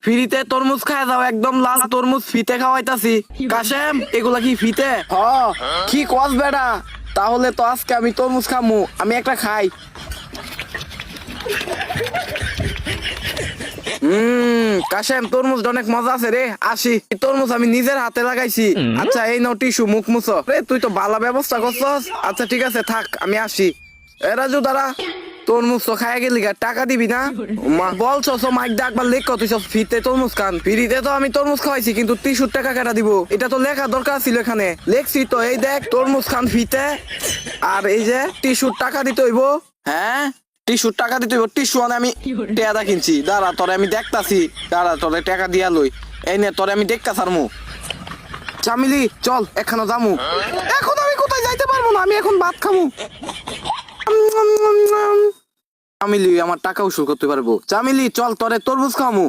ফ্রিতে তরমুজ খায় যাও, একদম লাল তরমুজ ফ্রিতে খাওয়াইতাছি। কাশেম এগুলা কি ফ্রিতে? হ, কি কস বেড়া, তাহলে তো আজকে আমি তরমুজ খামু, আমি একটা খাই। কাশেম তরমুজটা অনেক মজা আছে রে, আসি। এই তরমুজ আমি নিজের হাতে লাগাইছি। আচ্ছা এই নাও টিস্যু, মুখ মুছো। রে তুই তো ভালো ব্যবস্থা করছস। আচ্ছা ঠিক আছে থাক, আমি আসি। এ রাজু দাঁড়া, তরমুজ তো খাই গেলি, টাকা দিবি না? মা বলছস মাইক ডাকবার লেখ তুই সব ফ্রিতে তরমুজ খান। ফ্রিতে তো আমি তরমুজ খাওয়াইছি, কিন্তু 30 টাকা কেটা দিব? এটা তো লেখা দরকার ছিল এখানে, লেখছি তো, এই দেখ তরমুজ খান ফ্রিতে, আর এই যে 30 টাকা দিতে হইব। হ্যাঁ 30 টাকা দিতে হইব, টিস্যু মানে আমি টেয়াদা কিনছি। দাঁড়া তোরে আমি দেখতাছি, দাঁড়া তোরে টাকা দিয়া লই। এই নে তোরে আমি দেখতাছি আর মু। চামিলি চল এখানে যামু। এখন আমি কোথায় যাইতে পারবো না, আমি এখন ভাত খামু। চামিলি আমার টাকা উসুল করতে পারবো। চামিলি চল তোরে তরমুজ খামু।